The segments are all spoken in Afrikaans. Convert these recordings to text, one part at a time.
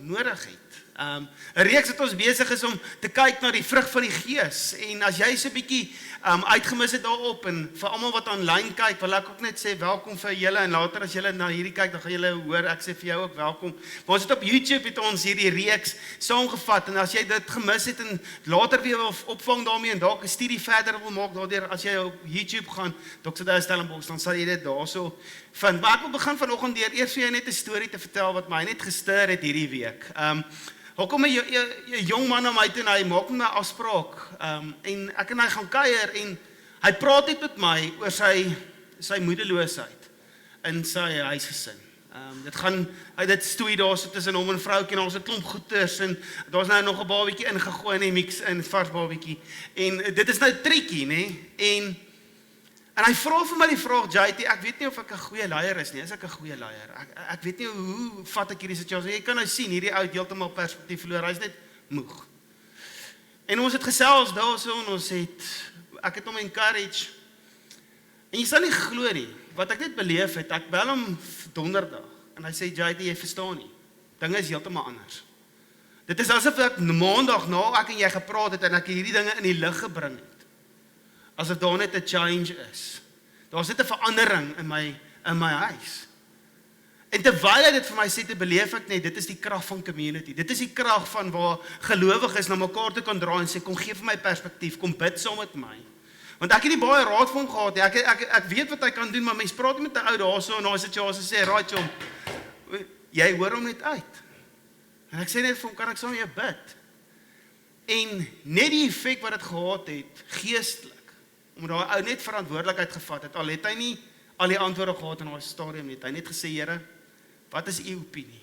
nodig het. 'n reeks wat ons besig is om te kyk na die vrug van die Gees, en as jy so 'n bietjie uitgemis het daarop, en vir almal wat aanlyn kyk, wil ek ook net sê welkom vir julle, en later as julle na hierdie kyk, dan gaan julle hoor, ek sê vir jou ook welkom. Maar ons het op YouTube het ons hierdie reeks saamgevat, en as jy dit gemis het, en later weer wil opvang daarmee, en dalk 'n studie verder wil maak daardeur, as jy op YouTube gaan, Dr. Dale Stellenbosch, dan sal jy dit daarso vind. Maar ek wil begin vanoggend deur eers vir jou net 'n storie te vertel wat my net gestuur het hierdie week. Daar kom 'n jong man na my toe en hy maak met my afspraak, en ek en hy gaan kuier, en hy praat net met my oor sy moedeloosheid in sy huisgesin. Dit stoei daar so tussen hom en vroukie, en ons 'n klomp goeters, en daar's nou nog 'n babietjie ingegooi in die mix, in vars babietjie, en dit is nou triekie, né? En hy vra vir my die vraag, JT, ek weet nie of ek 'n goeie leier is nie, is ek 'n goeie leier? Ek weet nie hoe vat ek hierdie situasie, jy kan nou sien, hierdie ou het heeltemal perspektief verloor, hy is net moeg. En ons het gesels daarso, en ek het hom encourage, en jy sal nie glo nie, wat ek net beleef het, ek bel hom donderdag, en hy sê, JT, jy verstaan nie, dinge is heeltemal anders. Dit is asof ek maandag na ek en jy gepraat het, en ek hierdie dinge in die lig gebring het. Asof daar net 'n change is. Daar's net 'n verandering in my huis. En terwyl hy dit vir my sê, te beleef ek net, dit is die krag van community. Dit is die krag van waar gelowiges na mekaar toe kan draai en sê, kom gee vir my perspektief, kom bid saam met my. Want ek het nie baie raad van hom gehad nie. Ek weet wat hy kan doen, maar mens praat met 'n ou daarso in daai situasie sê, "Right, chom, jy hoor hom net uit." En ek sê net vir hom, "Kan ek saam met jou bid?" En net die effek wat dit gehad het, geestelik, omdat daai ou net verantwoordelikheid gevat het, al het hy nie al die antwoorde gehad in daai stadium nie, hy net gesê, Here, wat is u opinie?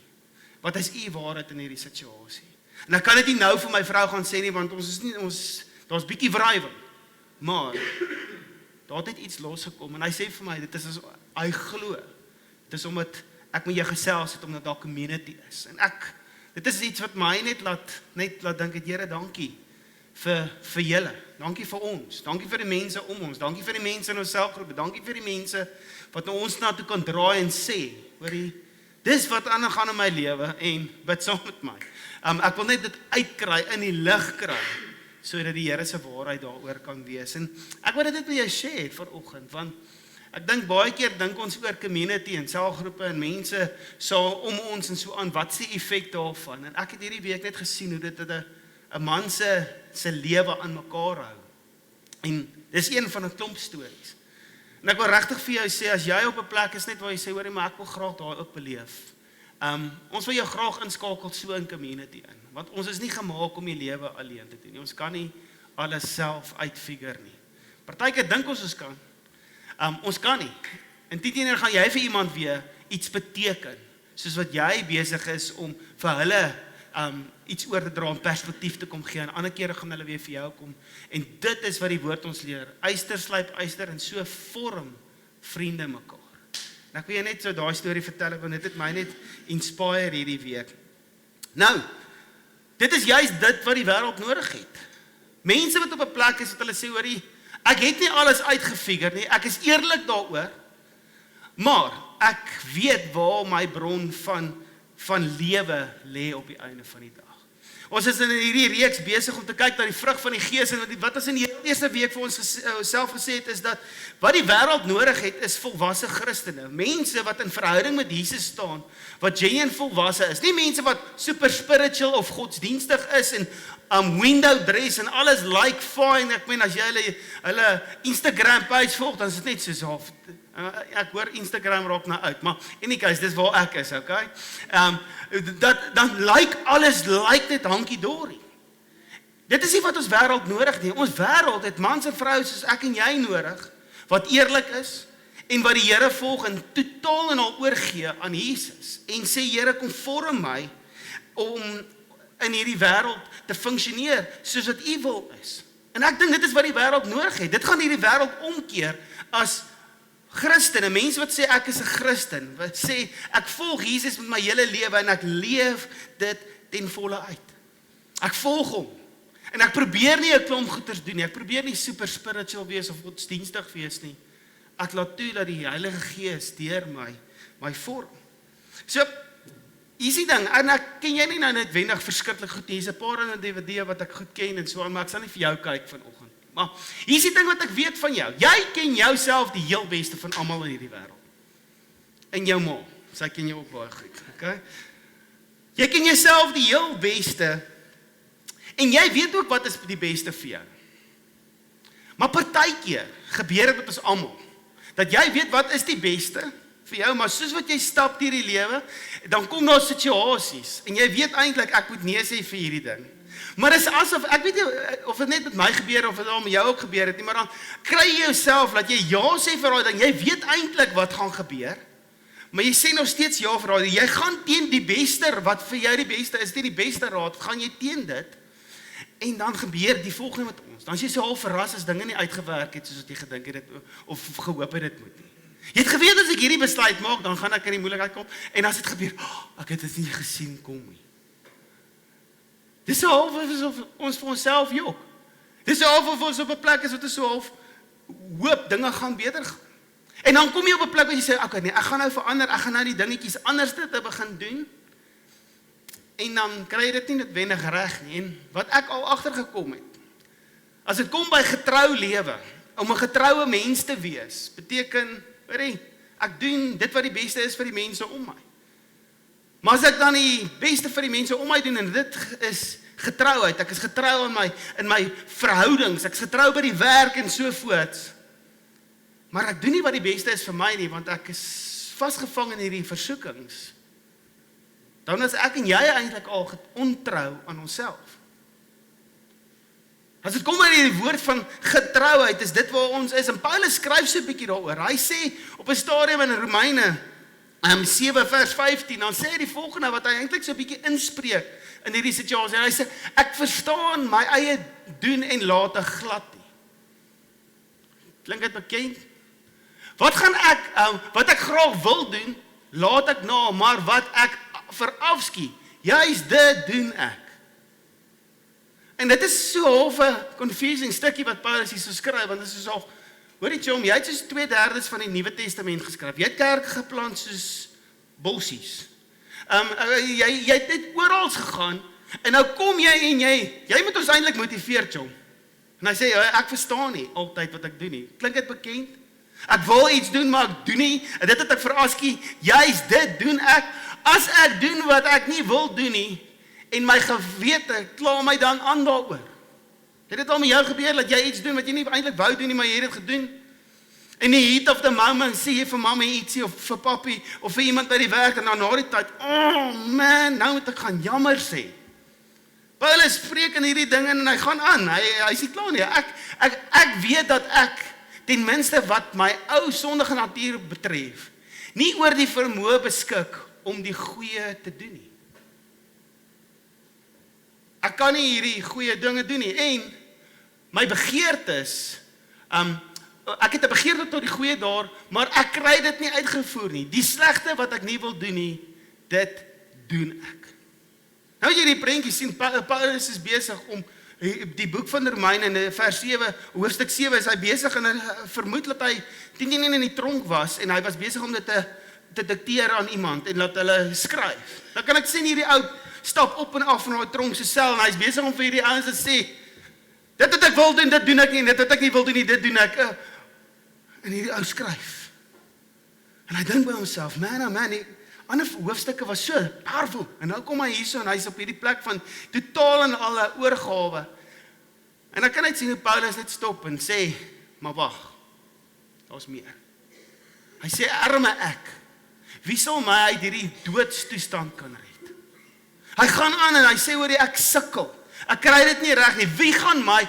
Wat is u waarheid in hierdie situasie? En ek kan dit nie nou vir my vrou gaan sê nie, want daar's bietjie wrywing, maar daar het net iets losgekom, en hy sê vir my, dit is as hy glo, dit is omdat ek met jou gesels het, omdat daar community is, en dit is iets wat my net laat dink het, Here, dankie, vir julle, dankie vir ons, dankie vir die mense om ons, dankie vir die mense in ons selfgroepe, dankie vir die mense wat ons na toe kan draai en sê, hoorie, dis wat aangaan in my lewe, en bid saam met my. Ek wil net dit uitkry, in die lig kry, sodat die Here se waarheid daaroor kan wees, en ek wil dit net met jou share vanoggend, want ek dink baie keer dink ons oor community en selfgroepe en mense om ons en so aan, wat is die effek daarvan, en ek het hierdie week net gesien hoe dit 'n man se lewe aan mekaar hou. En dis een van 'n klomp stories. En ek wil regtig vir jou sê, as jy op 'n plek is net waar jy sê, hoorie, maar ek wil graag daai ook beleef. Ons wil jou graag inskakel so in community in, want ons is nie gemaak om die lewe alleen te doen nie. Ons kan nie alles self uitfigure nie. Partykeer dink ons kan. Ons kan nie. En teenoor gaan jy vir iemand weer iets beteken, soos wat jy besig is om vir hulle iets oor te dra en perspektief te kom gee, en ander kere gaan hulle weer vir jou kom, en dit is wat die woord ons leer, yster slyp yster, en so vorm vriende mekaar. En ek wil jy net so daai storie vertel, want dit het my net inspire hierdie week. Nou, dit is juist dit wat die wêreld nodig het. Mense wat op 'n plek is, wat hulle sê, hoorie, ek het nie alles uitgefigure nie, ek is eerlik daaroor, maar ek weet waar my bron van lewe lê op die einde van die dag. Ons is in hierdie reeks besig om te kyk na die vrug van die Gees, en wat ons in die eerste week vir ons self gesê het, is dat wat die wêreld nodig het, is volwasse Christene, mense wat in verhouding met Jesus staan, wat genuine volwasse is, nie mense wat super spiritual of godsdienstig is, en window dress, en alles like fine. Ek meen, as jy hulle Instagram page volg, dan is dit net soos half, ek hoor Instagram raak nou uit, maar in die case, dis waar ek is, okay? Dan lyk alles net hankie-dorie. Dit is nie wat ons wêreld nodig nie. Ons wêreld het mans en vroue soos ek en jy nodig, wat eerlik is, en wat die Here volg, en totaal en al oorgee aan Jesus, en sê, Here, kom vorm my, om in hierdie wêreld te funksioneer, soos wat U wil is. En ek dink dit is wat die wêreld nodig het. Dit gaan hierdie wêreld omkeer, as Christene, mense wat sê ek is 'n Christen, wat sê ek volg Jesus met my hele lewe, en ek leef dit ten volle uit. Ek volg hom, en ek probeer nie 'n klomp goeders doen nie, ek probeer nie super spiritual wees of godsdienstig wees nie. Ek laat toe dat die Heilige Gees deur my vorm. So, Hier's die ding, en ek ken jy nie nou netwendig verskriklik goed nie, hier's 'n paar in 'n DVD wat ek goed ken en so, maar ek sal nie vir jou kyk vanoggend. Maar hier's die ding wat ek weet van jou. Jy ken jouself die heel beste van almal in hierdie wêreld. En jou ma, sy ken jou ook baie goed, okay? Jy ken jouself die heel beste, en jy weet ook wat is die beste vir jou. Maar partykeer gebeur dit met ons almal, dat jy weet wat is die beste vir jou, maar soos wat jy stap deur die lewe, dan kom daar situasies, en jy weet eintlik ek moet nee sê vir hierdie ding. Maar dis asof, ek weet nie of dit net met my gebeur, of dit al met jou ook gebeur het nie, maar dan kry jy jouself, dat jy ja sê vir daai ding, jy weet eintlik wat gaan gebeur, maar jy sê nog steeds ja vir daai ding, jy gaan teen die beste, wat vir jou die beste is, die beste raad, gaan jy teen dit, en dan gebeur die volgende met ons, dan is jy so half verras as dinge nie uitgewerk het, soos wat jy gedink het, of gehoop het dit moet nie. Jy het geweet as ek hierdie besluit maak, dan gaan ek in die moeilikheid kom, en as dit gebeur, ek het dit nie gesien kom nie. Dis so half asof ons vir onsself jok. Dis so half of ons op 'n plek is wat ons so half hoop dinge gaan beter gaan. En dan kom jy op 'n plek waar jy sê, okay, nee, ek gaan nou verander, ek gaan nou die dingetjies anders te begin doen. En dan kry jy dit nie noodwendig reg nie. En wat ek al agtergekom het, as dit kom by getrou lewe, om 'n getroue mens te wees, beteken, weet ek doen dit wat die beste is vir die mense om my. Maar as ek dan die beste vir die mense om my doen, en dit is getrouheid, ek is getrou in my verhoudings, ek is getrou by die werk en so voorts, maar ek doen nie wat die beste is vir my nie, want ek is vasgevang in hierdie versoekings, dan is ek en jy eintlik al ontrou aan onsself. As dit kom by die woord van getrouheid, is dit waar ons is, en Paulus skryf so 'n bietjie daaroor. Hy sê op 'n stadium in Romeine 7 vers 15, dan sê hy die volgende wat hy eintlik so 'n bietjie inspreek in hierdie situasie. En hy sê, ek verstaan my eie doen en late glad nie. Klink dit bekend? Wat gaan wat ek graag wil doen, laat ek na, maar wat ek verafskiet, juist dit doen ek. En dit is so half 'n confusing stukkie wat Paulus hier so skryf, want dit is so half, hoorie chom, jy het soos 2/3 van die Nuwe Testament geskryf, jy het kerk geplant soos bossies, jy het net oral gegaan, en nou kom jy en jy moet ons eintlik motiveer chom, en hy sê, ek verstaan nie altyd wat ek doen nie, klink dit bekend? Ek wil iets doen, maar ek doen nie, en dit het ek veraskie, juist dit doen ek, as ek doen wat ek nie wil doen nie, en my gewete kla my dan aan daaroor. Het dit al met jou gebeur, dat jy iets doen wat jy nie eintlik wou doen nie, maar jy het dit gedoen? In die heat of the moment, sê jy vir mamma ietsie, of vir papi, of vir iemand by die werk, en dan na die tyd, oh man, nou moet ek gaan jammer sê. Paulus spreek in hierdie dinge, en hy gaan aan, hy sê klaar nie, ek weet dat ek, ten minste wat my ou sondige natuur betref, nie oor die vermoë beskik, om die goeie te doen nie. Ek kan nie hierdie goeie dinge doen nie, en my begeertes, ek het 'n begeerte tot die goeie daar, maar ek kry dit nie uitgevoer nie. Die slegte wat ek nie wil doen nie, dit doen ek. Nou jy die prentjie sien, Paulus is besig om die boek van Romeine in vers 7, hoofstuk 7 is hy besig, en vermoed dat hy 10 in die tronk was, en hy was besig om dit te dikteer aan iemand, en laat hulle skryf. Dan kan ek sien hierdie ou stap op en af van die tronk se sel, en hy is besig om vir hierdie ouens te sê, dit wat ek wil doen, dit doen ek nie, dit wat ek nie wil doen nie, dit doen ek. En hierdie ou skryf. En hy dink by homself, man, die ander hoofstukke was so powerful, en nou kom hy hierso, en hy is op hierdie plek van totaal en alle oorgawe. En dan kan hy sien hoe Paulus net stop en sê, maar wag, daar's meer. Hy sê, arme ek, wie sal my uit hierdie doodstoestand kan red? Hy gaan aan en hy sê, hoor jy, ek sukkel. Ek kry dit nie reg nie. Wie gaan my,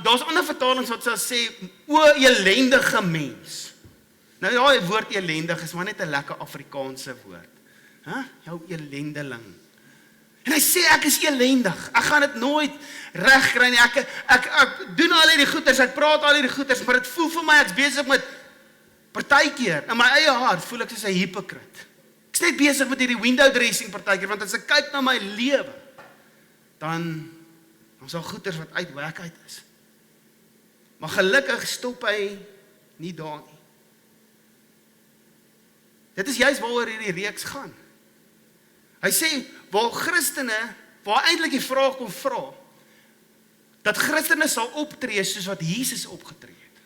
daar's ander vertalings wat sê, o elendige mens. Nou ja, die woord elendig is maar net 'n lekker Afrikaanse woord. Jou elendeling. En hy sê, ek is elendig. Ek gaan dit nooit reg kry nie. Ek doen al hierdie goeders, ek praat al hierdie goeders, maar dit voel vir my, ek's besig met partykeer. In my eie hart voel ek soos 'n hypocriet. Ek's net besig met hierdie window dressing partykeer, want as ek kyk na my lewe, dan sal goeders wat uit werkheid is. Maar gelukkig stop hy nie daar nie. Dit is juist waaroor hierdie reeks gaan. Hy sê, waar Christene, waar eintlik die vraag kom vra, dat Christene sal optree soos wat Jesus opgetree het.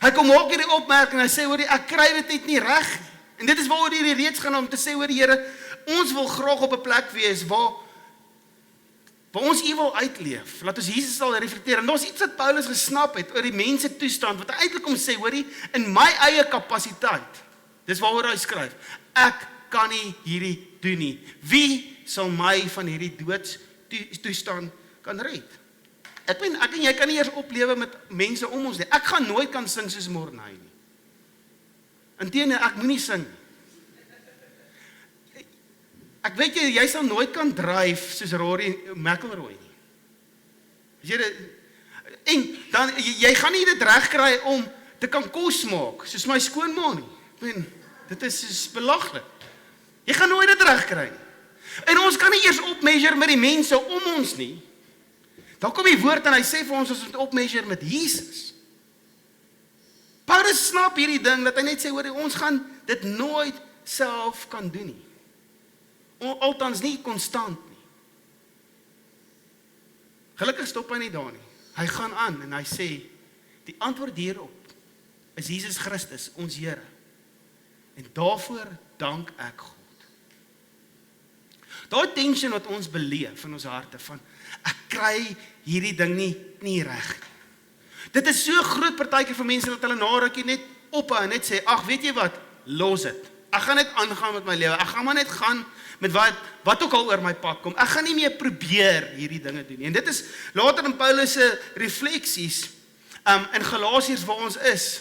Hy kom maak hierdie opmerking en hy sê, hoor, ek kry dit net nie reg nie. En dit is waaroor hierdie reeds gaan om te sê, hoor die Here, ons wil graag op 'n plek wees waar ons U wil uitleef, laat ons Jesus sal reflekteer. En daar's iets wat Paulus gesnap het oor die mense toestand, wat hy eintlik kom sê, hoorie, in my eie kapasiteit, dis waaroor hy skryf, ek kan nie hierdie doen nie. Wie sal my van hierdie doodstoestand kan red? Ek en jy kan nie eers oplewe met mense om ons nie. Ek gaan nooit kan sing soos Morney nie. Inteendeel, ek moenie sing nie. Ek weet jy sal nooit kan dryf soos Rory McIlroy nie. En dan, jy gaan nie dit reg kry om te kan kos maak, soos my skoonma nie. Dit is belaglik. Jy gaan nooit dit reg kry nie. En ons kan nie eers opmeasure met die mense om ons nie. Dan kom die woord en hy sê vir ons moet opmeasure met Jesus. Paulus snap hierdie ding, dat hy net sê, hoor, ons gaan dit nooit self kan doen nie. Althans nie konstant nie. Gelukkig stop hy nie daar nie. Hy gaan aan en hy sê, die antwoord hierop is Jesus Christus, ons Here. En daarvoor dank ek God. Daai tension wat ons beleef in ons harte van, ek kry hierdie ding nie reg nie. Dit is so groot partytjie vir mense dat hulle na rukkie net ophou en net sê, ag, weet jy wat, los dit. Ek gaan net aangaan met my lewe. Ek gaan maar net gaan met wat ook al oor my pad kom. Ek gaan nie meer probeer hierdie dinge doen nie. En dit is later in Paulus se refleksies in Galasiërs waar ons is.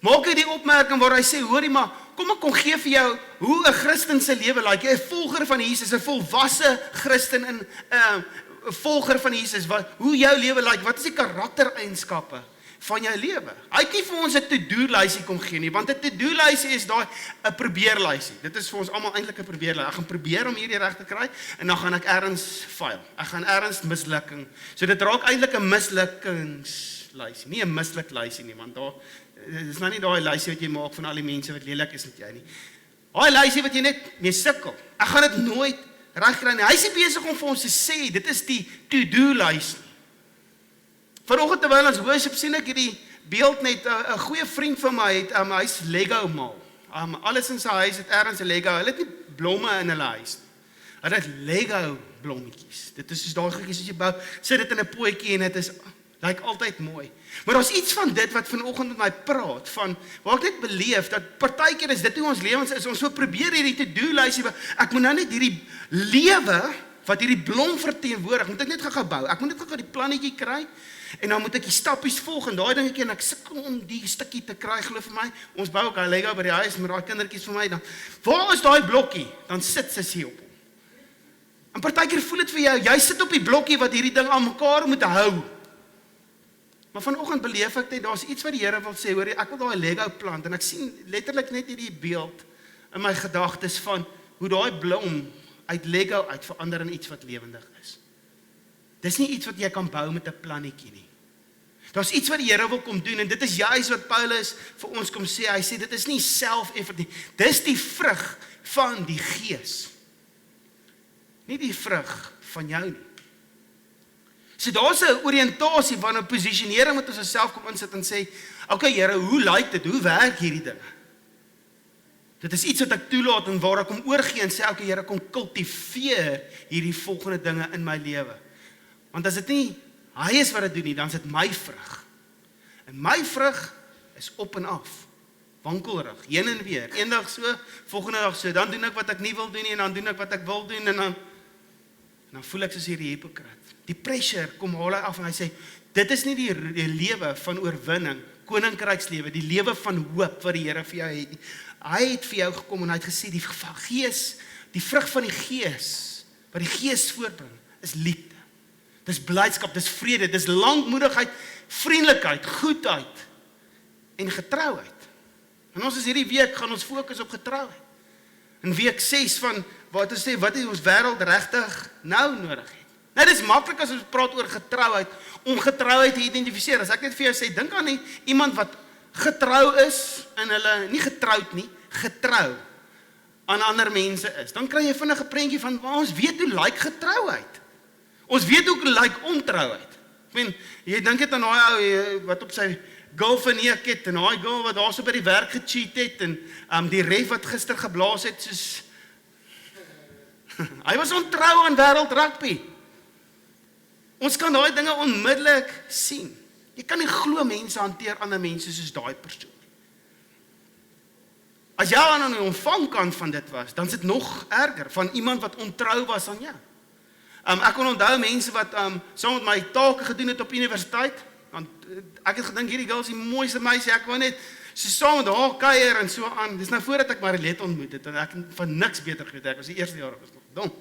Maak hy die opmerking waar hy sê, hoorie maar, kom ek gee vir jou hoe 'n Christen se lewe lyk. Jy 'n volger van Jesus, 'n volwasse Christen, 'n volger van Jesus. Hoe jou lewe lyk, wat is die karaktereienskappe van jou lewe? Hy het nie vir ons 'n to-do-lysie kom gee nie, want 'n to-do-lysie is daai 'n probeerlysie. Dit is vir ons almal eintlik 'n probeerlysie. Ek gaan probeer om hierdie reg te kry en dan gaan ek ergens faal. Ek gaan ergens mislukking. So dit raak eintlik 'n mislukkingslysie, nie 'n misluklysie nie, want daar dis nou nie daai lysie wat jy maak van al die mense wat lelik is met jou nie. Daai lysie wat jy net mee sukkel. Ek gaan dit nooit regkry nie. Hy is besig om vir ons te sê, dit is die to-do lys. Vanoggend terwyl ons worship sien ek hierdie beeld net, 'n goeie vriend van my het, hy's Lego mal. Alles in sy huis het ergens 'n Lego. Hulle het nie blomme in hulle huis. Hulle het Lego blommetjies. Dit is soos daai goedjies as jy bou, sit dit in 'n potjie en dit is lyk altyd mooi. Maar daar's iets van dit wat vanoggend met my praat, van waar ek net beleef, dat partykeer is dit hoe ons lewens is, ons so probeer hierdie to-do lysie, ek moet nou net hierdie lewe, wat hierdie blom verteenwoordig, moet ek net gou bou, ek moet net gou die plannetjie kry, en dan moet ek die stappies volg, en daai dingetjie, en ek sukkel om die stukkie te kry, glo vir my, ons bou ook hy Lego by die huis, met daai kindertjies vir my, dan, waar is daai blokkie? Dan sit sy op hom. En partykeer voel dit vir jou, jy sit op die blokkie, wat hierdie ding aan mekaar moet hou. Maar vanoggend beleef ek net, daar's iets wat die Here wil sê, hoor, ek wil daai Lego plant, en ek sien letterlik net hierdie beeld in my gedagtes van, hoe daai blom uit Lego uit verander in iets wat lewendig is. Dis nie iets wat jy kan bou met 'n plannetjie nie. Daar's iets wat die Here wil kom doen, en dit is juis wat Paulus vir ons kom sê, hy sê, dit is nie self-effort nie, dis die vrug van die Gees. Nie die vrug van jou nie. So daar's 'n oriëntasie van 'n posisionering wat ons osself kom insit en sê, okay Here, hoe lyk dit? Hoe werk hierdie ding? Dit is iets wat ek toelaat en waar ek kom oorgee en sê, okay Here, kom kultiveer hierdie volgende dinge in my lewe. Want as dit nie hy is wat dit doen nie, dan is dit my vrug. En my vrug is op en af. Wankelrig, heen en weer. Eendag so, volgende dag so, dan doen ek wat ek nie wil doen nie, en dan doen ek wat ek wil doen, en dan voel ek soos hierdie hypocriet. Die pressure kom haal hy af en hy sê, dit is nie die lewe van oorwinning, koninkrykslewe, die lewe van hoop wat die Here vir jou het. Hy het vir jou gekom en hy het gesê, die Gees, die vrug van die Gees, wat die Gees voortbring, is liefde. Dis blydskap, dis vrede, dis lankmoedigheid, vriendelikheid, goedheid en getrouheid. En ons is hierdie week, gaan ons fokus op getrouheid. In week 6 van, wat ons sê, wat het ons wêreld regtig nou nodig het. Nou, dit is maklik as ons praat oor getrouheid, om getrouheid te identifiseer. As ek net vir jou sê, dink aan iemand wat getrou is, en hulle, nie getroud nie, getrou. aan ander mense is, dan kry jy vinnig 'n prentjie van, ons weet hoe lyk getrouheid. Ons weet hoe lyk ontrouheid. Ek meen, jy dink dit aan daai ou wat op sy girl verneek het, en daai girl wat daar so by die werk gecheat het, en die ref wat gister geblaas het, soos, hy was ontrou aan wêreld rugby. Ons kan daai dinge onmiddellik sien. Jy kan nie glo mense hanteer ander mense soos daai persoon. As jy aan die ontvangkant van dit was, dan is dit nog erger, van iemand wat ontrou was aan jou. Ek kon onthou mense wat saam met my take gedoen het op universiteit, want ek het gedink hierdie girl is die mooiste meisie, ek wou net so saam met haar kuier en so aan. Dis nou voordat ek Marilet ontmoet het, en ek van niks beter geweet, ek was die eerste jaar, ek was nog dom.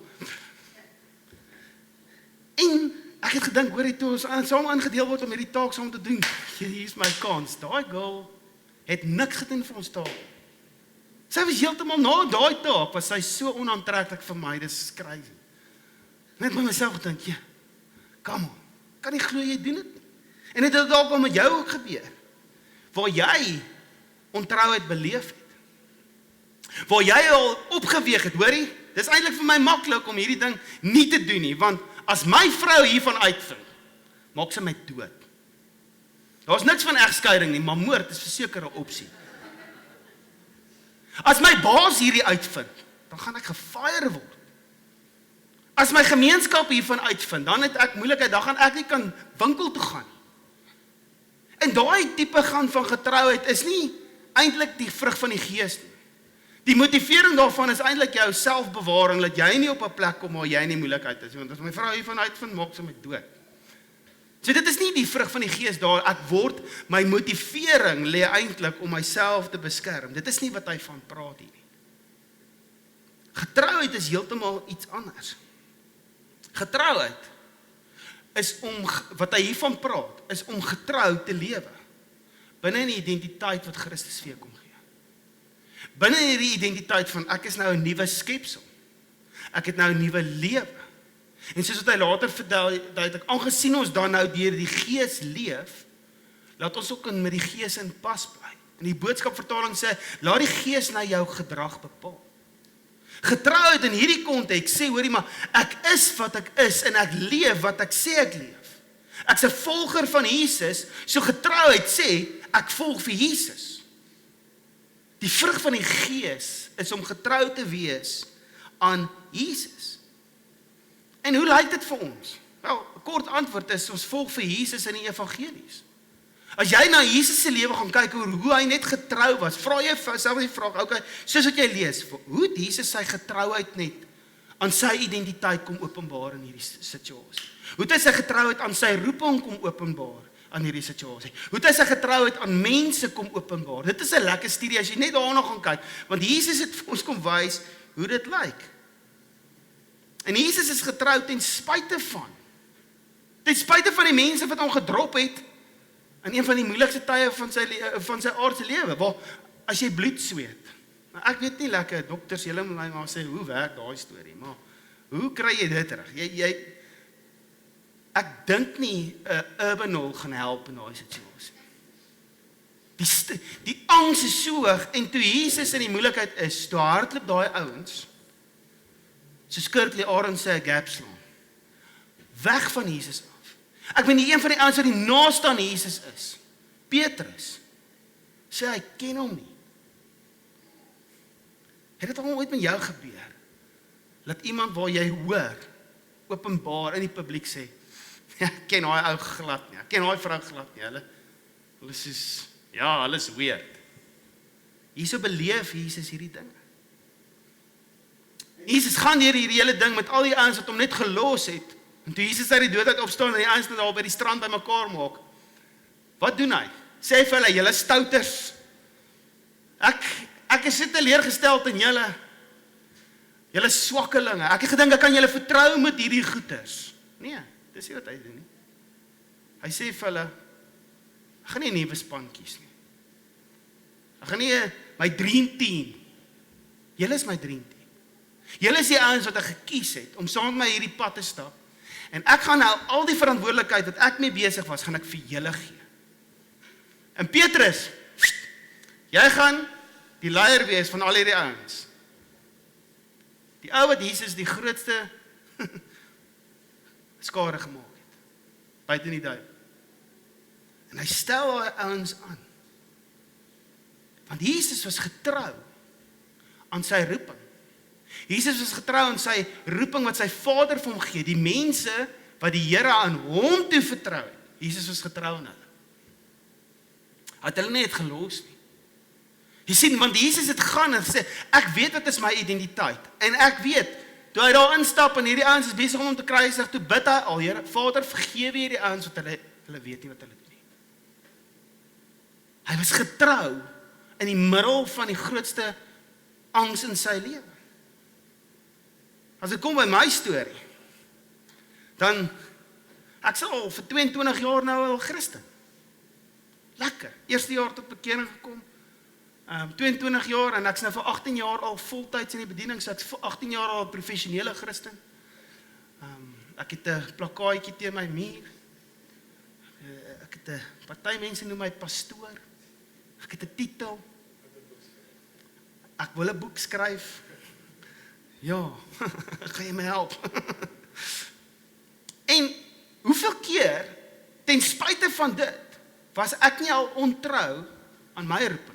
En ek het gedink, hoor toe ons saam aangedeel word om hierdie taak saam te doen, hier is my kans. Daai girl het niks gedoen vir ons taak. Sy was heeltemal na daai taak, was sy so onaantreklik vir my, dis crazy. Net by myself gedink, ja, come on, kan nie glo jy doen dit nie. En het dit dalk al met jou ook gebeur, waar jy ontrouheid beleef het, waar jy al opgeweeg het, hoorie, dis eintlik vir my maklik om hierdie ding nie te doen nie, want as my vrou hiervan uitvind, maak sy my dood. Daar is niks van egskeiding nie, maar moord is verseker 'n opsie. As my baas hierdie uitvind, dan gaan ek gefire word. As my gemeenskap hiervan uitvind, dan het ek moeilikheid, dan gaan ek nie kan winkel toe gaan. En daai tipe gaan van getrouheid is nie eintlik die vrug van die gees nie. Die motivering daarvan is eintlik jou selfbewaring, dat jy nie op 'n plek kom waar jy in die moeilikheid is, want as my vrou hiervan uitvind, maak sy my dood. So dit is nie die vrug van die gees daar, my motivering lê eintlik om myself te beskerm. Dit is nie wat hy van praat hier nie. Getrouheid is heeltemal iets anders. Getrouheid is wat hy hiervan praat, is om getrou te lewe, binne in die identiteit wat Christus vir jou kom gee. Binne in die identiteit van, ek is nou 'n nuwe skepsel, ek het nou 'n nuwe lewe, en soos wat hy later verduidelik, aangesien ons dan nou deur die Gees leef, laat ons ook met die Gees in pas bly. En die boodskapvertaling sê, laat die Gees na jou gedrag bepaal. Getrouheid in hierdie konteks sê, hoorie maar, ek is wat ek is, en ek leef wat ek sê ek leef. Ek's 'n volger van Jesus, so getrouheid sê, ek volg vir Jesus. Die vrug van die Gees is om getrou te wees aan Jesus. En hoe lyk dit vir ons? Wel, 'n kort antwoord is, ons volg vir Jesus in die evangelies. As jy na Jesus se lewe gaan kyk, hoe hy net getrou was, vra jy self die vraag, okay, soos wat jy lees, hoe het Jesus sy getrouheid net aan sy identiteit kom openbaar in hierdie situasie? Hoe het hy sy getrouheid aan sy roeping kom openbaar aan hierdie situasie? Hoe het hy sy getrouheid aan mense kom openbaar? Dit is 'n lekker studie as jy net daarna gaan kyk, want Jesus het vir ons kom wys hoe dit lyk. En Jesus is getrou ten spyte van die mense wat hom gedrop het, in een van die moeilikste tye van sy aardse lewe, waar as jy bloed sweet. Nou, ek weet nie lekker, dokters, julle moet my maar sê, hoe werk daai storie, maar hoe kry jy dit reg? Ek dink nie 'n Urbanol gaan help in daai situasie. Die angs is so hoog, en toe Jesus in die moeilikheid is, toe hardloop daai ouens, soos Kirkley Arend sê, 'n gap slaan, weg van Jesus af. Ek ben die een van die ouens wat die naaste aan Jesus is, Petrus, sê hy ken hom nie. Het dit al ooit met jou gebeur? Laat iemand waar jy hoor, openbaar in die publiek sê, ek ken daai ou glad nie, ek ken daai vrou glad nie, hulle is, ja, hulle is weird. Hierso beleef Jesus hierdie ding. Jesus gaan deur hierdie hele ding met al die ouens wat hom net gelos het, en toe Jesus uit die dood uit opstaan en die ouens net daar by die strand by mekaar maak, wat doen hy? Sê vir hulle, julle stouters, ek is so teleurgesteld in julle swakkelinge, ek het gedink ek kan julle vertrou met hierdie goeters. Nee, dis nie wat hy doen nie. Hy sê vir hulle, ek gaan nie 'n nuwe span kies nie. Ek gaan nie my dream team, julle is my dream team. Julle is die ouens wat ek gekies het, om saam met my hierdie pad te stap, en ek gaan nou al die verantwoordelikheid wat ek mee besig was, gaan ek vir julle gee. En Petrus, jy gaan die leier wees van al hierdie ouens. Die ou wat Jesus die grootste skade gemaak het, buite die duiwel. En hy stel daai ouens aan. Want Jesus was getrou aan sy roeping. Jesus was getrou aan sy roeping wat sy Vader vir hom gee. Die mense wat die Here aan hom toe vertrou het. Jesus was getrou aan hulle. Hy het hulle net gelos nie. Jy sien, want Jesus het gaan en gesê, ek weet wat is my identiteit. En ek weet, toe hy daar instap en hierdie ouens is besig om te kruisig, toe bid hy al, Here, Vader, vergewe hierdie ouens wat hulle weet nie wat hulle doen nie. Hy was getrou in die middel van die grootste angs in sy lewe. As dit kom by my storie, dan, ek sal al vir 22 jaar nou al Christen. Lekker, eerste jaar tot bekering gekom, 22 jaar en ek is nou vir 18 jaar al voltyds in die bediening, so ek is vir 18 jaar al professionele Christen. Ek het 'n plakkaatjie teen my muur, ek het 'n party mense noem my pastoor, ek het 'n titel, ek wil 'n boek skryf, ja, gaan jy my help? En hoeveel keer, ten spyte van dit, was ek nie al ontrou aan my roeping nie.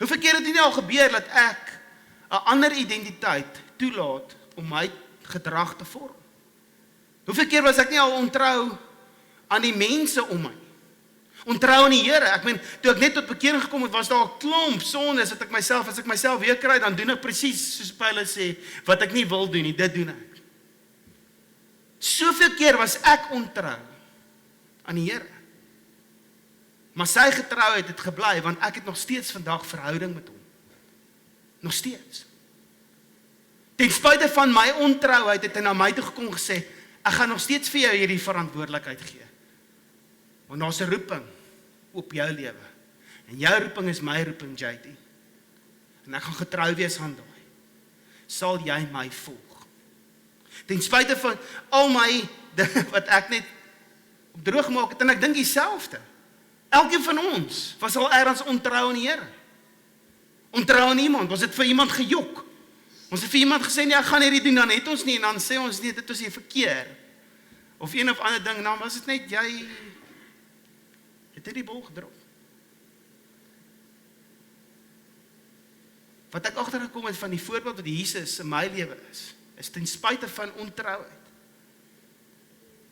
Hoeveel keer het dit nie al gebeur dat ek 'n ander identiteit toelaat om my gedrag te vorm? Hoeveel keer was ek nie al ontrou aan die mense om my? Ontrou aan die Here. Ek meen, toe ek net tot bekering gekom het, was daar 'n klomp sondes dat as ek myself weer kry, dan doen ek presies soos Paulus sê, wat ek nie wil doen nie, dit doen ek. Soveel keer was ek ontrou aan die Here. Maar sy getrouheid het gebly, want ek het nog steeds vandag verhouding met hom. Nog steeds. Ten spyte van my ontrouheid het hy na my toe gekom en gesê, ek gaan nog steeds vir jou hierdie verantwoordelikheid gee. Want daar's 'n roeping op jou lewe. En jou roeping is my roeping, JT. En ek gaan getrou wees aan daai. Sal jy my volg? Ten spyte van al my dinge wat ek net op droog gemaak het, en ek dink dieselfde. Elkeen van ons was al ergens ontrou aan die Here. Ontrou aan iemand, ons het vir iemand gejok. Ons het vir iemand gesê, nee, ek gaan hierdie doen, dan het ons nie, en dan sê ons, nee, dit is hier verkeer. Of een of ander ding, dan was dit net, jy het hierdie bol gedrop. Wat ek agtergekom het van die voorbeeld wat Jesus in my lewe is ten spyte van ontrouheid.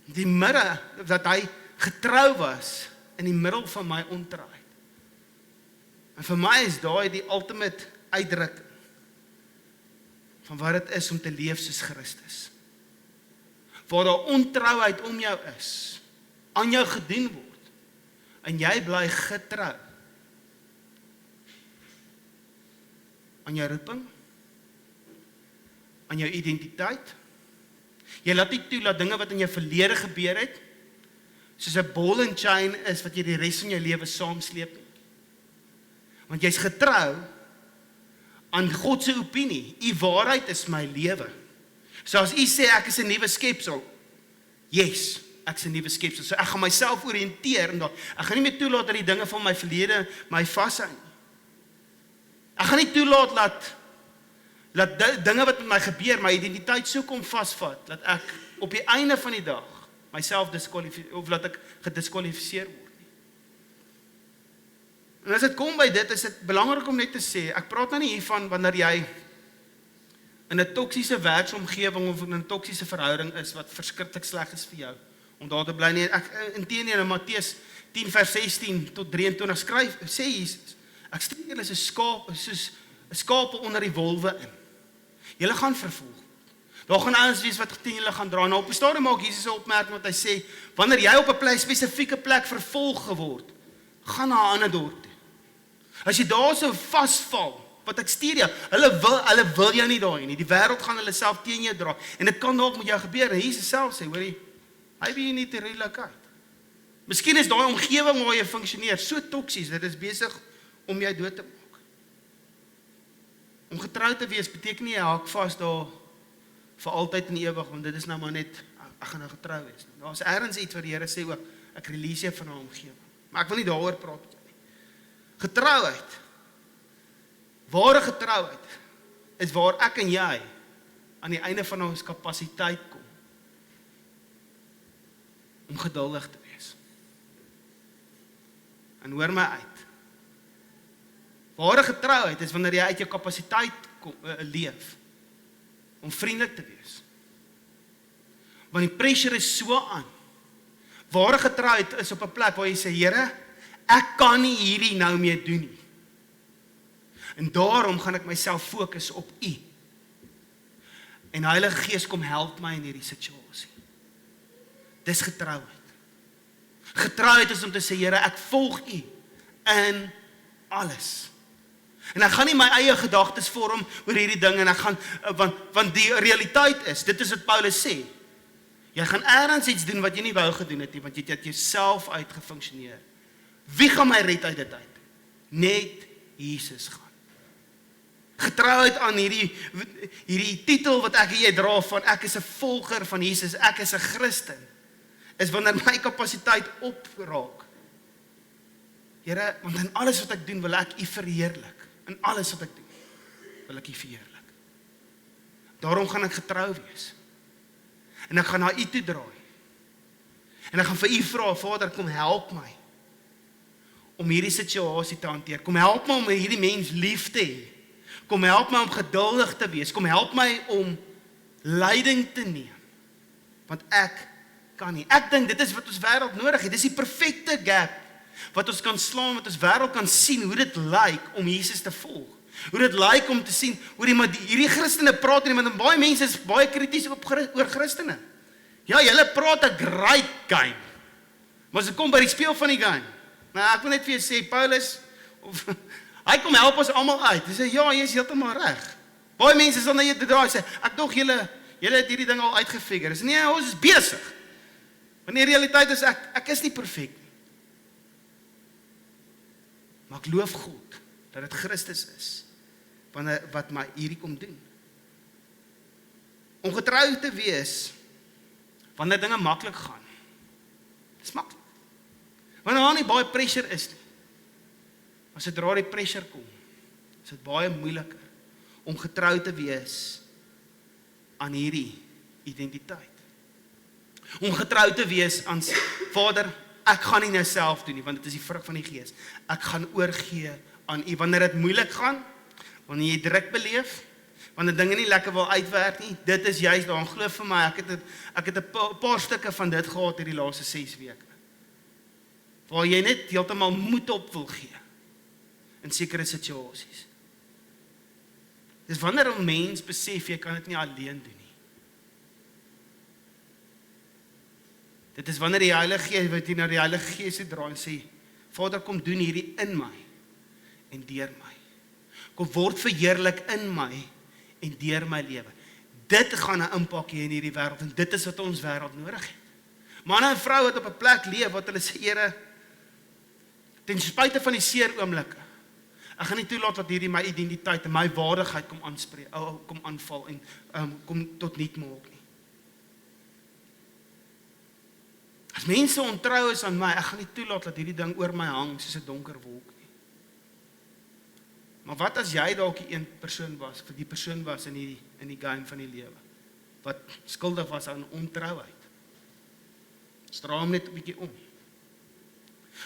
Die midde, dat hy getrou was in die middel van my ontrouheid. En vir my is daai die ultimate uitdrukking van wat dit is om te leef soos Christus. Waar daar ontrouheid om jou is, aan jou gedoen word, en jy bly getrou aan jou roeping, aan jou identiteit. Jy laat nie toe dat dinge wat in jou verlede gebeur het, soos 'n ball and chain is wat jy die res van jou lewe saamsleep. Want jy's getrou aan God se opinie. U waarheid is my lewe. So as u sê ek is 'n nuwe skepsel, yes, ek is 'n nuwe skepsel. So ek gaan myself oriënteer en ek gaan nie meer toelaat dat die dinge van my verlede my vashou nie. Ek gaan nie toelaat dat dinge wat met my gebeur, my identiteit so kom vasvat, dat ek op die einde van die dag myself diskwalifiseer, of dat ek gediskwalifiseer word nie. En as dit kom by dit, is dit belangrik om net te sê, ek praat nou nie hiervan wanneer jy in 'n toksiese werksomgewing of in 'n toksiese verhouding is, wat verskriklik sleg is vir jou, om daar te bly nie. Inteendeel in Matteus 10 vers 16 tot 23 skryf, sê Jesus, ek stuur julle soos 'n skape onder die wolwe in. Julle gaan vervolg. Daar gaan ouens wees wat teen julle gaan dra. Nou op die stadium maak Jesus 'n opmerking wat hy sê, wanneer jy op 'n spesifieke plek vervolg geword, gaan na 'n ander dorp toe. As jy daar so vasval, wat ek stuur jou, hulle wil jou nie daar nie. Die wêreld gaan hulle self teen jou dra. En dit kan dalk met jou gebeur. En Jesus self sê, hoorie, maybe you need to relocate. Miskien is daai omgewing waar jy funksioneer so toksies, dit is besig om jou dood te maak. Om getrou te wees beteken nie jy haak vas daar vir altyd en ewig, want dit is nou maar net, ek gaan nou getrou wees. Daar is ergens iets wat die Here sê ook, ek release jou van die omgewing. Maar ek wil nie daaroor praat nie. Getrouheid, ware getrouheid, is waar ek en jy aan die einde van ons kapasiteit kom om geduldig te wees. En hoor my uit. Ware getrouheid is wanneer jy uit jou kapasiteit leef om vriendelik te wees. Want die pressure is so aan. Ware getrouheid is op 'n plek waar jy sê, Here, ek kan nie hierdie nou meer doen nie. En daarom gaan ek myself fokus op U. En Heilige Gees kom help my in hierdie situasie. Dis getrouheid. Getrouheid is om te sê, Here, ek volg U in alles. En ek gaan nie my eie gedagtes vorm oor hierdie ding en ek gaan want die realiteit is, dit is wat Paulus sê. Jy gaan ergens iets doen wat jy nie wou gedoen het nie, want jy het jouself uitgefunksioneer. Wie gaan my red uit dit uit? Net Jesus gaan. Getrouheid aan hierdie titel wat ek en jy dra van ek is 'n volger van Jesus, ek is 'n Christen, is wanneer my kapasiteit opraak. Here, want in alles wat ek doen wil ek U verheerlik. In alles wat ek doen wil ek U verheerlik. Daarom gaan ek getrou wees. En ek gaan na U toe draai. En ek gaan vir U vra, Vader, kom help my om hierdie situasie te hanteer. Kom help my om hierdie mens lief te hê. Kom help my om geduldig te wees. Kom help my om leiding te neem. Want ek kan nie. Ek dink dit is wat ons wêreld nodig het. Dis die perfekte gap wat ons kan slaan, wat ons wêreld kan sien hoe dit lyk om Jesus te volg. Hoe dit lyk om te sien hoe hierdie Christene praat nie, want baie mense is baie krities oor Christene. Ja, julle praat 'n great game. Maar as dit kom by die speel van die game. Nou ek wil net vir jou sê Paulus hy kom help ons almal uit. Hy sê ja, jy is heeltemal reg. Baie mense sal na jou draai en sê ek dog julle het hierdie ding al uitgefigure. Dis nee, ons is besig. Want die realiteit is ek is nie perfek nie. Maar ek loof God dat dit Christus is wat my hierdie kom doen. Om getrou te wees wanneer dinge maklik gaan. Dis maklik. Wanneer daar nie baie pressure is nie. As sodra die pressure kom, is dit baie moeiliker om getrou te wees aan hierdie identiteit. Om getrou te wees aan Vader, ek gaan nie nou self doen nie, want dit is die vrug van die Gees. Ek gaan oorgee aan U wanneer dit moeilik gaan, wanneer jy druk beleef, wanneer dinge nie lekker wil uitwerk nie. Dit is juist daar, glo vir my, ek het 'n paar stukke van dit gehad hierdie laaste 6 weke. Waar jy net heeltemal moed op wil gee in sekere situasies. Dis wanneer 'n mens besef jy kan dit nie alleen doen nie. Dit is wanneer die Heilige Gees wat jy na die Heilige Gees draai en sê, Vader, kom doen hierdie in my en deur my. Kom word verheerlik in my en deur my lewe. Dit gaan 'n impak hê in hierdie wêreld en dit is wat ons wêreld nodig het. Manne en vroue wat op 'n plek leef wat hulle sê, Here, ten spyte van die seer oomblikke, ek gaan nie toelaat dat hierdie my identiteit en my waardigheid kom aanval en kom tot niet maak nie. As mense ontrou is aan my, ek gaan nie toelaat dat hierdie ding oor my hang soos 'n donker wolk nie. Maar wat as jy dalk die persoon was in die game van die lewe, wat skuldig was aan ontrouheid? Straal hom net 'n bietjie om.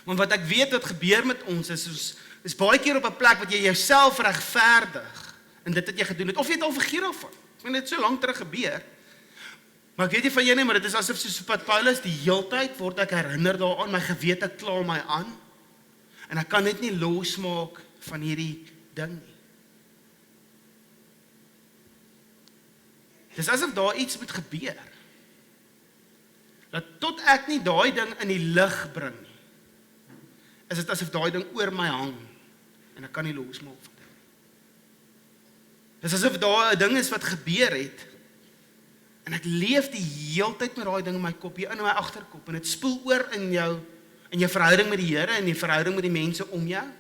Want wat ek weet wat gebeur met ons is baie keer op 'n plek wat jy jouself regverdig in dit wat jy gedoen het, of jy het al vergeet daarvan. Ek weet dit so lank terug gebeur. Maar ek weet nie van jy nie, maar dit is asof soos wat Paulus die heeltyd word ek herinner daaraan, my gewete kla my aan en ek kan net nie losmaak van hierdie ding nie. Dis asof daar iets moet gebeur. Dat tot ek nie daai ding in die lig bring nie, is dit asof daai ding oor my hang en ek kan nie losmaak van dit. Dis asof daar 'n ding is wat gebeur het en ek leef die heeltyd met daai ding in my kop, hier in my agterkop en dit spoel oor in jou verhouding met die Here en die verhouding met die mense om jou.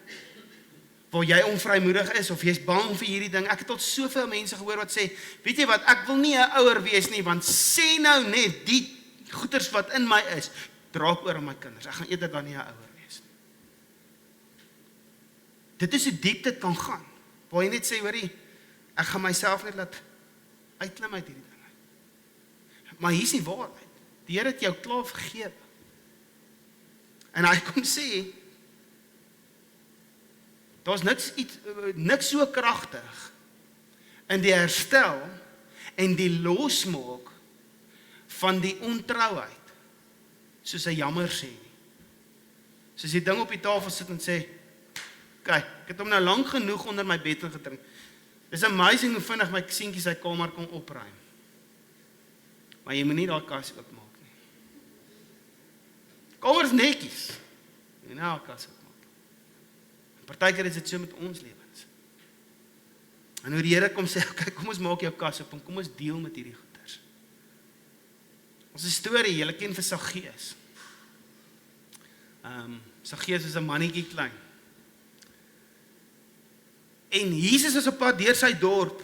Waar jy onvrymoedig is of jy's bang vir hierdie ding. Ek het tot soveel mense gehoor wat sê, weet jy wat, ek wil nie 'n ouer wees nie, want sê nou net die goeders wat in my is, draak oor aan my kinders. Ek gaan eerder dan nie 'n ouer wees nie. Dit is hoe diep dit kan gaan. Waar jy net sê, hoorie, Ek gaan myself net laat uitklim uit hierdie ding. Maar hier is die waarheid. Die Here het jou klaar vergewe. En hy kom sê, daar's niks so kragtig in die herstel en die losmaak van die ontrouheid, soos hy jammer sê nie. Soos die ding op die tafel sit en sê, kyk, ek het hom nou lank genoeg onder my bed ingedrink. Dis amazing hoe vinnig my seentjie sy kamer kon opruim. Maar jy moet nie daai kas oopmaak nie. Kamer is netjies. Jy moet nie daai kas oopmaak. Partykeer is dit so met ons lewens. En hoe die Here kom sê, okay, kom ons maak jou kas op en kom ons deel met hierdie goeders. Ons storie, julle ken vir Saggeus. Saggeus is 'n mannetjie klein. En Jesus is op pad deur sy dorp.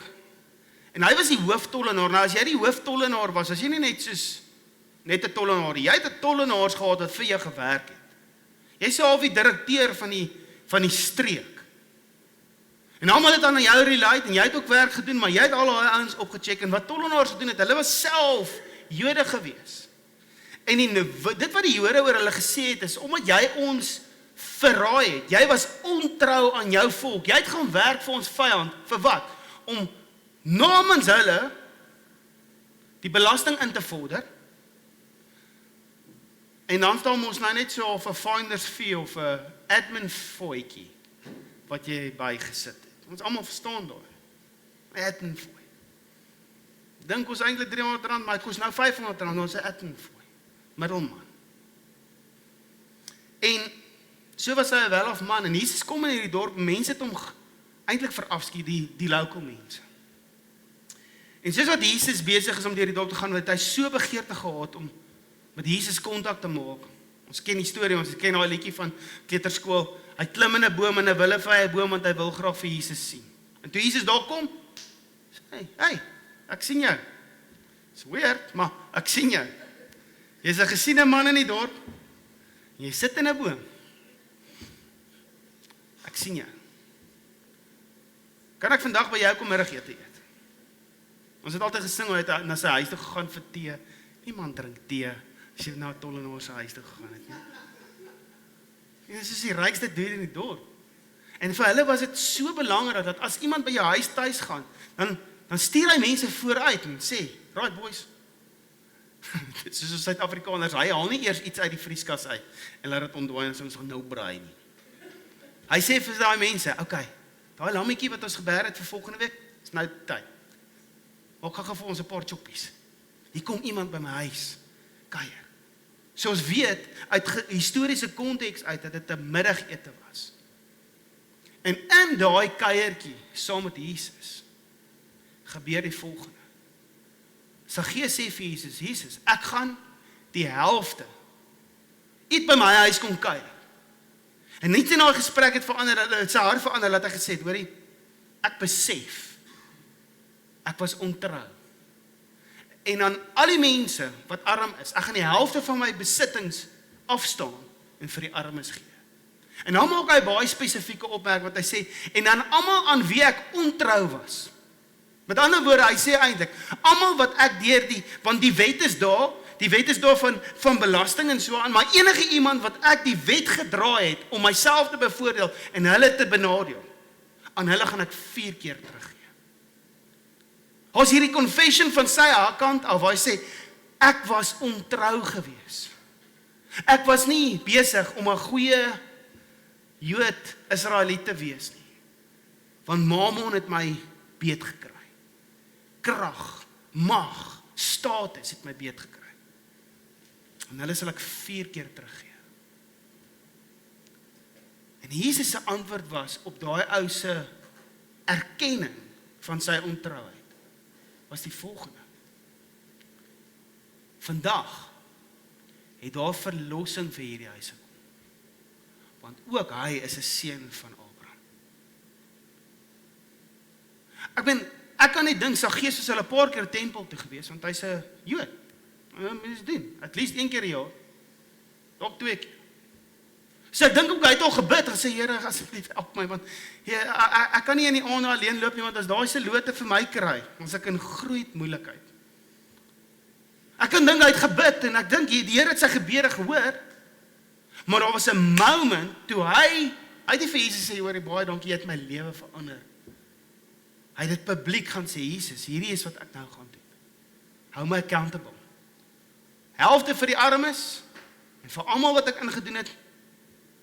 En hy was die hooftollenaar. Nou as jy die hooftollenaar was, as jy nie net soos net 'n tollenaar, jy het 'n tollenaars gehad wat vir jou gewerk het. Jy sê half die direkteur van die streek. En almal het aan jou relate en jy het ook werk gedoen, maar jy het al daai ouens opgecheck en wat tollenaars gedoen het, hulle was self Jode gewees. En dit wat die Jode oor hulle gesê het is omdat jy ons verraai het. Jy was ontrou aan jou volk. Jy het gaan werk vir ons vyand. Vir wat? Om namens hulle die belasting in te vorder. En dan staan ons nou net so of 'n finder's fee of 'n admin fooitjie wat jy bygesit het. Ons almal verstaan daai. Admin fooi. Dink ons eintlik R300, maar dit kos nou R500, ons 'n admin fooi. Middelman. En so was hy 'n wel-of man en Jesus kom in hierdie dorp, mense het hom eintlik verafskiet, die local mense. En soos wat Jesus besig is om deur die dorp te gaan, het hy so begeerte gehad om met Jesus kontak te maak. Ons ken die storie, ons ken daai liedjie van kleuterskool. Hy klim in 'n boom en 'n willevye boom want hy wil graag vir Jesus sien. En toe Jesus daar kom, sê hy, hey, ek sien jou. It's weird, maar ek sien jou. Jy's 'n gesiene man in die dorp. En jy sit in 'n boom. Ek sien jou. Kan ek vandag by jou kom middagete eet? Ons het altyd gesing, hy het na sy huis toe gegaan vir tee. Niemand drink tee as jy na 'n tollenaar se huis toe gegaan het nie. Dit is die rykste dude in die dorp. En vir hulle was dit so belangrik dat as iemand by jou huis tuis gaan, dan stuur hy mense vooruit en sê, right boys. Dit is soos Suid-Afrikaners, hy haal nie eers iets uit die vrieskas uit en laat dit ontwaai en ons gaan nou braai nie. Hy sê vir daai mense, okay, daai lammetjie wat ons gebeer het vir volgende week, is nou tyd. Maak gou vir ons 'n paar choppies. Hier kom iemand by my huis, kuier. So ons weet, uit historiese konteks uit, dat dit 'n middagete was. En in daai kuiertjie, saam met Jesus, gebeur die volgende. Saggeus sê vir Jesus, Jesus, ek gaan die helfte iets by my huis kom kuier. En net in daai gesprek het verander, het sy hart verander, dat hy gesê het, hoorie, ek besef, ek was ontrou. En aan al die mense wat arm is, ek gaan die helfte van my besittings afstaan en vir die armes gee. En dan maak hy baie spesifieke opmerking wat hy sê, en dan almal aan wie ek ontrou was. Met ander woorde, hy sê eintlik, almal wat ek deur want die wet is daar van belasting en so aan, maar enige iemand wat ek die wet gedra het om myself te bevoordeel en hulle te benadeel, aan hulle gaan ek 4 keer teruggee. Ons hierdie confession van sy kant af, waar hy sê, ek was ontrou gewees. Ek was nie besig om 'n goeie Jood Israeliet te wees nie. Want Mammon het my beet gekry. Krag, mag, status het my beet gekry. En hulle sal ek 4 keer teruggee. En Jesus se antwoord was op daai ou se erkenning van sy ontrouheid. Was die volgende. Vandag het daar verlossing vir hierdie huis gekom. Want ook hy is 'n seun van Abraham. Ek kan net dink, Saggeus was al 'n paar keer tempel toe gewees, want hy's 'n Jood. Mens doen, at least 1 keer 'n jaar. Dalk 2 keer. So ek dink ook hy het al gebid en sê Here, asseblief help my want ek kan nie in die aand alleen loop nie want as daai selote vir my kry, ons ek in groot moeilikheid. Ek kan dink hy het gebid en ek dink die Here het sy gebede gehoor. Maar daar was 'n moment toe hy het nie vir Jesus sê, hoor, baie dankie, jy het my lewe verander. Hy het dit publiek gaan sê, Jesus, hierdie is wat ek nou gaan doen. Hou my accountable. Helfte vir die armes en vir almal wat ek ingedoen het,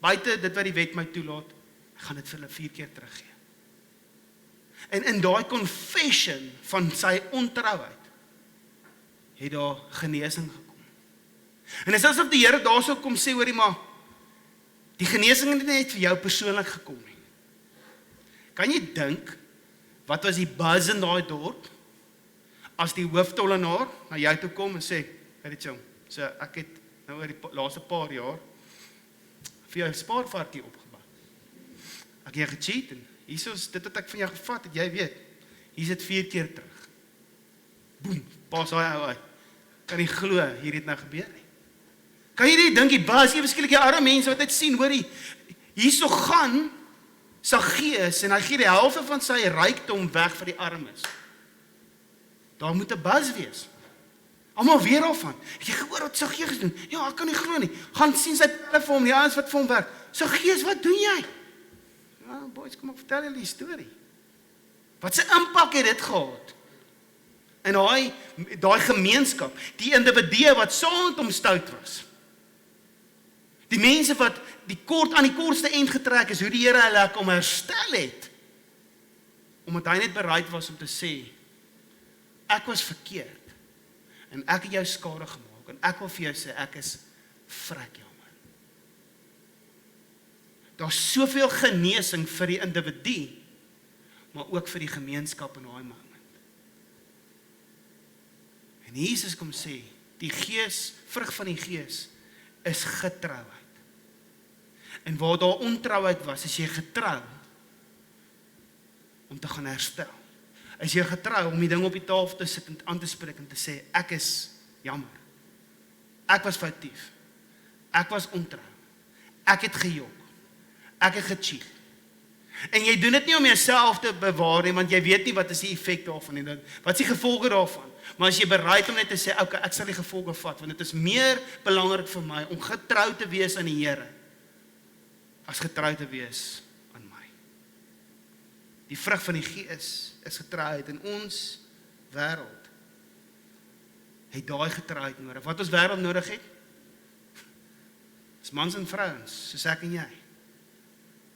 buite dit wat die wet my toelaat, ek gaan dit vir hulle 4 keer teruggee. En in daai confession van sy ontrouheid, het daar genesing gekom. En dit is asof die Here daarso kom sê, hoorie maar, die genesing het net vir jou persoonlik gekom nie. Kan jy dink, wat was die buzz in daai dorp, as die hooftollenaar na jou toe kom en sê, Richard, so ek het nou oor die laaste paar jaar, vir jou 'n spaarvarkie opgebou. Ek het jou gecheat en hiersoos dit wat ek van jou gevat het, jy weet, hier sit 4 keer terug. Boem, pas daai ou uit. Kan nie glo, hier het nou gebeur nie. Kan jy nie dink die baas, jy verskillik die arme mense wat dit sien, hoorie, hierso gaan Saggeus en hy gee die helfte van sy rykdom weg vir die armes. Daar moet 'n buzz wees. Almal weer af van. Het jy gehoor wat Saggeus doen? Ja, ek kan nie glo nie. Gaan sien sy telefoon, die ouens wat vir hom werk. Saggeus, wat doen jy? Ja, boys, kom ek vertel julle die storie. Wat se impak het dit gehad? En daai gemeenskap, die individue wat saam met hom stout was. Die mense wat aan die kortste eind getrek is, hoe die Here hulle kom herstel het. Omdat hy net bereid was om te sê, ek was verkeerd. En ek het jou skade gemaak. En ek wil vir jou sê, ek is vrek jammer. Daar's soveel genesing vir die individu, maar ook vir die gemeenskap in daai moment. En Jesus kom sê, die Gees, vrug van die Gees, is getrouheid. En waar daar ontrouheid was, is jy getrou om te gaan herstel. Is jy getrou om die ding op die tafel te sit en aan te spreek en te sê, ek is jammer. Ek was foutief. Ek was ontrou. Ek het gejok. Ek het gecheat. En jy doen dit nie om jouself te bewaar nie, want jy weet nie wat is die effek daarvan nie. Wat is die gevolge daarvan? Maar as jy bereid om net te sê, okay, ek sal die gevolge vat, want dit is meer belangrik vir my om getrou te wees aan die Here, as getrou te wees aan my. Die vrug van die Gees is getrouheid in ons wêreld. Het daai getrouheid nodig. Wat ons wêreld nodig het, is mans en vrouens, soos ek en jy.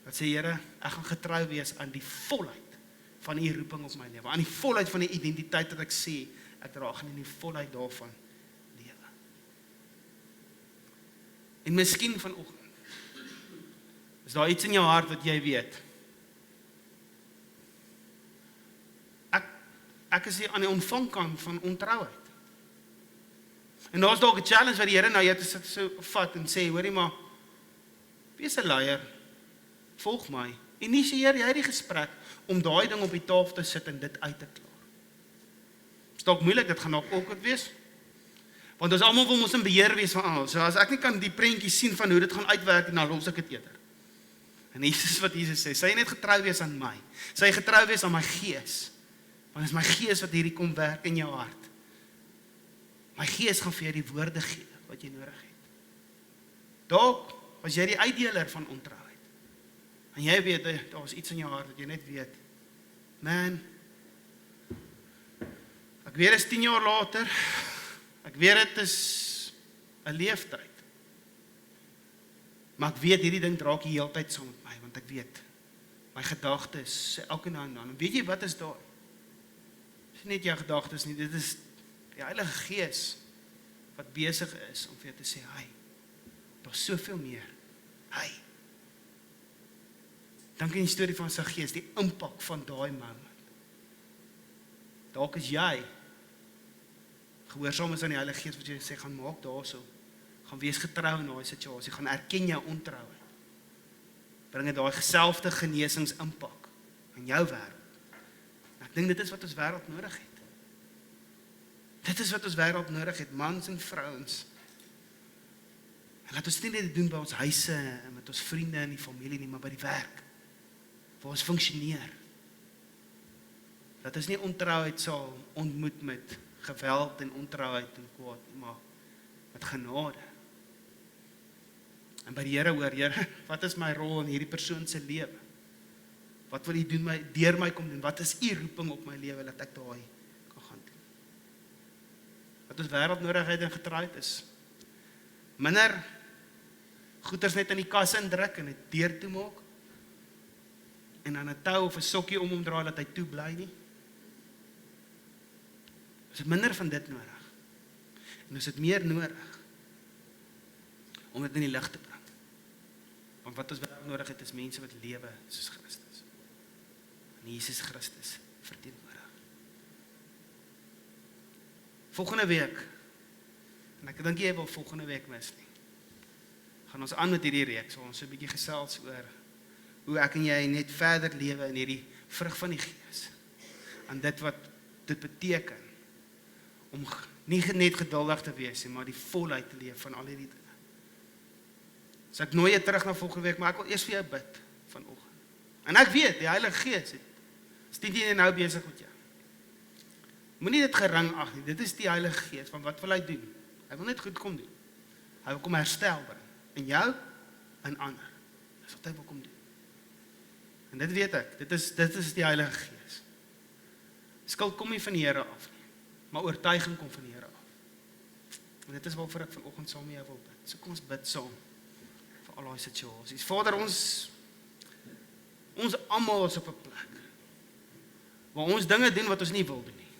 Wat sê Here, ek gaan getrou wees aan die volheid van u roeping op my lewe, aan die volheid van die identiteit wat ek sê, ek dra gaan in die volheid daarvan lewe. En miskien vanoggend, is daar iets in jou hart wat jy weet, ek is hier aan die ontvangkant van ontrouheid. En daar is dalk 'n challenge wat die Here nou jou te so vat en sê, hoorie maar, wees 'n leier, volg my, initieer jy die gesprek, om daai ding op die tafel te sit en dit uit te klaar. Is dalk moeilik, dit gaan dalk awkward wees, want ons almal wil mos in beheer wees van alles, so as ek nie kan die prentjie sien van hoe dit gaan uitwerk, dan los ek dit eerder. En Jesus wat Jesus sê, sy net getrou wees aan my, sy getrou wees aan my Gees, want dit is my Gees wat hierdie kom werk in jou hart. My Gees gaan vir jou die woorde gee wat jy nodig het. Dalk was jy die uitdeler van ontrouheid. En jy weet, daar is iets in jou hart dat jy net weet, man, ek weet dit is 10 jaar later, ek weet dit is 'n leeftyd. Maar ek weet hierdie ding draak die hele tyd saam met my, want ek weet, my gedagtes sê elke nou en dan. En weet jy wat is daai? Dit is nie net jou gedagtes nie, dit is die Heilige Gees wat besig is om vir jou te sê, hey, daar's soveel meer. Hey. Dink aan die storie van Saggeus, die impak van daai moment. Dalk is jy gehoorsaam is aan die Heilige Gees wat jy sê, gaan maak daarso. Gaan wees getrou in daai situasie, gaan erken jou ontrouheid. Bring dit daai geselfde genesingsimpak in jou wêreld. Ek dink dit is wat ons wêreld nodig het. Dit is wat ons wêreld nodig het, mans en vrouens. En laat ons dit nie net doen by ons huise en met ons vriende en die familie nie, maar by die werk, waar ons funksioneer. Dat ons nie ontrouheid sal ontmoet met geweld en ontrouheid en kwaad nie, maar met genade. En by die Here hoor, Here, wat is my rol in hierdie persoon se lewe? Wat wil U doen deur my kom doen? Wat is U roeping op my lewe dat ek daai kan gaan doen? Wat ons wêreld nodig het en getraaid is. Minder goeders net in die kas indruk en dit deur toe maak. En dan 'n tou of 'n sokkie omdraai dat hy toe bly nie. Ons het minder van dit nodig. En ons het meer nodig om dit in die lig te bring. Want wat ons wel nodig het is mense wat lewe soos Christus. En Jesus Christus verteenwoordig. Volgende week, en ek dink jy wil volgende week mis nie, gaan ons aan met hierdie reeks, waar ons so 'n bietjie gesels oor hoe ek en jy net verder lewe in hierdie vrug van die Gees. En dit wat dit beteken om nie net geduldig te wees nie, maar die volheid te leef van al hierdie dinge. So ek nooi jy terug na volgende week, maar ek wil eers vir jou bid vanoggend. En ek weet, die Heilige Gees is nie nou besig met jou. Moenie dit gering ag nie, dit is die Heilige Gees, want wat wil hy doen? Hy wil net goed kom doen. Hy wil kom herstel bring, in jou en ander. Dis wat hy wil kom doen. En dit weet ek, dit is die Heilige Gees. Skuld kom nie van die Here af nie, maar oortuiging kom van die Here af. En dit is waarvoor ek vanoggend saam met jou wil bid. So kom ons bid saam vir al daai situasies. Vader, ons almal is op 'n plek waar ons dinge doen wat ons nie wil doen nie.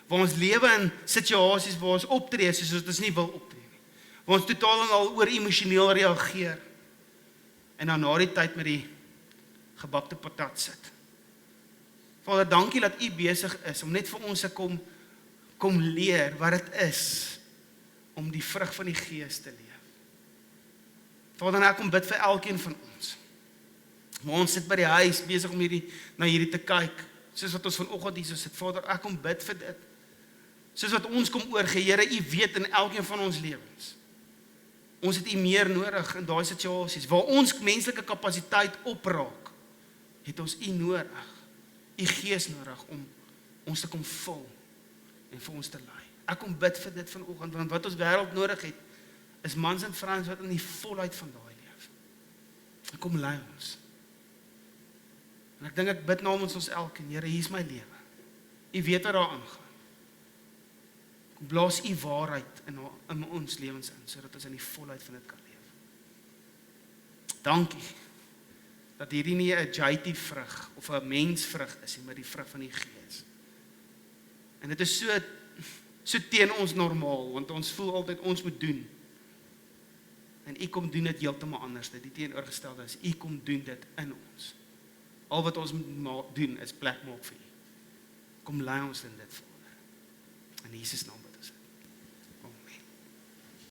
Waar ons lewe in situasies waar ons optree soos wat ons nie wil optree nie. Waar ons totaal en al oor emosioneel reageer. En dan na die tyd met die gebakte patat sit. Vader, dankie dat U besig is om net vir ons te kom leer wat dit is om die vrug van die Gees te leef. Vader, ek kom bid vir elkeen van ons. Maar ons sit by die huis besig om na hierdie te kyk, soos wat ons vanoggend hier so sit. Vader, ek kom bid vir dit. Soos wat ons kom oorgee, Here, U weet in elkeen van ons lewens. Ons het U meer nodig in daai situasies waar ons menslike kapasiteit opraak. Het ons U nodig, U Gees nodig om ons te kom vul en vir ons te lei. Ek kom bid vir dit vanoggend, want wat ons wêreld nodig het, is mans en vrouens wat in die volheid van daai leef. Ek kom lei ons. En ek dink ek bid namens ons elkeen, Here, hier is my lewe. U weet wat daar aangaan. Kom blaas U waarheid in ons lewens in, sodat ons in die volheid van dit kan leef. Dankie dat hierdie nie 'n JT vrug of 'n mensvrug is nie, maar die vrug van die Gees. En dit is so teen ons normaal, want ons voel altyd ons moet doen. En U kom doen dit heeltemal anders, die teenoorgestelde is, U kom doen dit in ons. Al wat ons moet doen is plek maak vir U. Kom lei ons in dit, Vader. In Jesus naam bid ons.